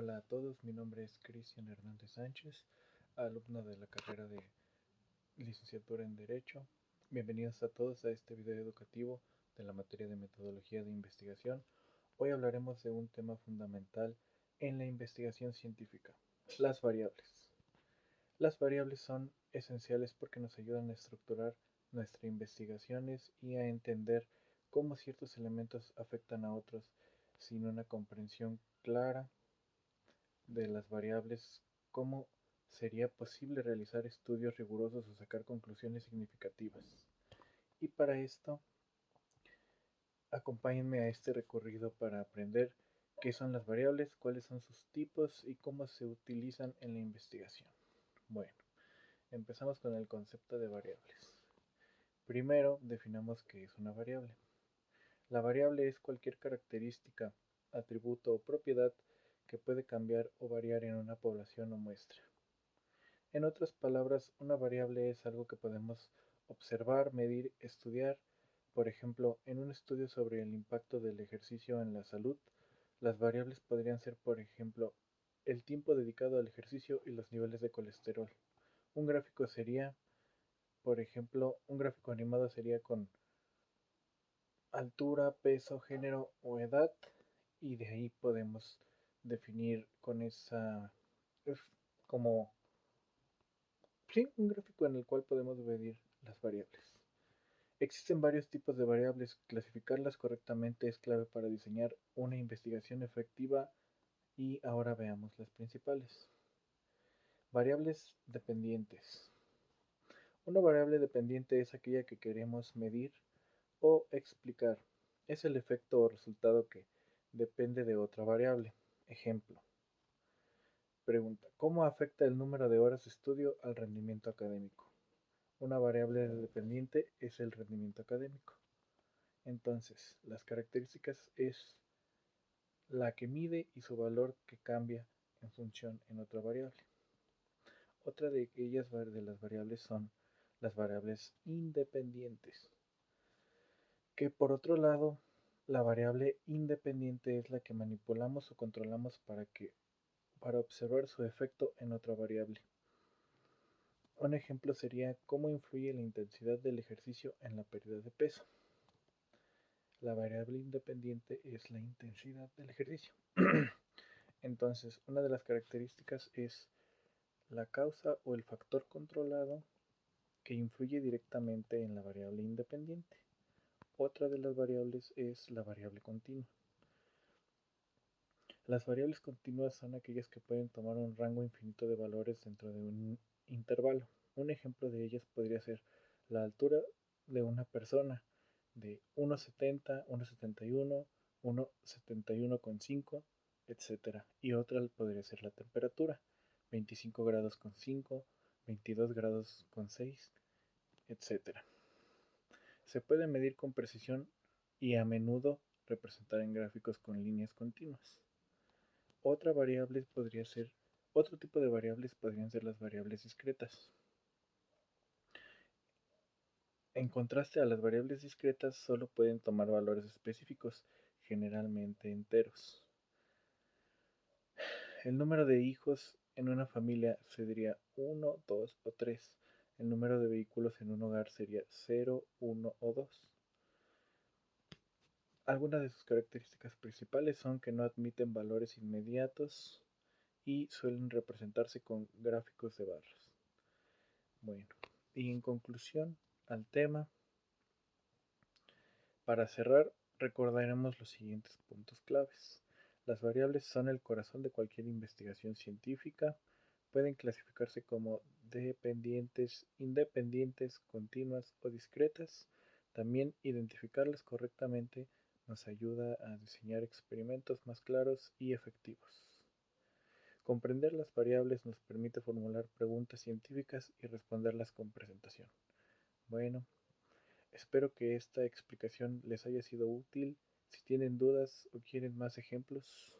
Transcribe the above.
Hola a todos, mi nombre es Cristian Hernández Sánchez, alumno de la carrera de licenciatura en Derecho. Bienvenidos a todos a este video educativo de la materia de metodología de investigación. Hoy hablaremos de un tema fundamental en la investigación científica, las variables. Las variables son esenciales porque nos ayudan a estructurar nuestras investigaciones y a entender cómo ciertos elementos afectan a otros sin una comprensión clara de las variables, cómo sería posible realizar estudios rigurosos o sacar conclusiones significativas. Y para esto, acompáñenme a este recorrido para aprender qué son las variables, cuáles son sus tipos y cómo se utilizan en la investigación. Bueno, empezamos con el concepto de variables. Primero, definamos qué es una variable. La variable es cualquier característica, atributo o propiedad que puede cambiar o variar en una población o muestra. En otras palabras, una variable es algo que podemos observar, medir, estudiar. Por ejemplo, en un estudio sobre el impacto del ejercicio en la salud, las variables podrían ser, por ejemplo, el tiempo dedicado al ejercicio y los niveles de colesterol. Un gráfico sería, por ejemplo, un gráfico animado sería con altura, peso, género o edad, y de ahí podemos definir con esa, como sí, un gráfico en el cual podemos medir las variables. Existen varios tipos de variables. Clasificarlas correctamente es clave para diseñar una investigación efectiva y ahora veamos las principales. Variables dependientes. Una variable dependiente es aquella que queremos medir o explicar. Es el efecto o resultado que depende de otra variable. Ejemplo. Pregunta. ¿Cómo afecta el número de horas de estudio al rendimiento académico? Una variable dependiente es el rendimiento académico. Entonces, las características es la que mide y su valor que cambia en función en otra variable. Otra de ellas de las variables son las variables independientes, que por otro lado, la variable independiente es la que manipulamos o controlamos para observar su efecto en otra variable. Un ejemplo sería cómo influye la intensidad del ejercicio en la pérdida de peso. La variable independiente es la intensidad del ejercicio. Entonces, una de las características es la causa o el factor controlado que influye directamente en la variable independiente. Otra de las variables es la variable continua. Las variables continuas son aquellas que pueden tomar un rango infinito de valores dentro de un intervalo. Un ejemplo de ellas podría ser la altura de una persona de 1,70, 1,71, 1,71,5, etc. Y otra podría ser la temperatura, 25 grados con 5, 22 grados con 6, etc. Se puede medir con precisión y a menudo representar en gráficos con líneas continuas. Otro tipo de variables podrían ser las variables discretas. En contraste a las variables discretas, solo pueden tomar valores específicos, generalmente enteros. El número de hijos en una familia sería 1, 2 o 3. El número de vehículos en un hogar sería 0, 1 o 2. Algunas de sus características principales son que no admiten valores inmediatos y suelen representarse con gráficos de barras. Bueno, y en conclusión al tema, para cerrar, recordaremos los siguientes puntos claves. Las variables son el corazón de cualquier investigación científica. Pueden clasificarse como dependientes, independientes, continuas o discretas. También identificarlas correctamente nos ayuda a diseñar experimentos más claros y efectivos. Comprender las variables nos permite formular preguntas científicas y responderlas con presentación. Bueno, espero que esta explicación les haya sido útil. Si tienen dudas o quieren más ejemplos,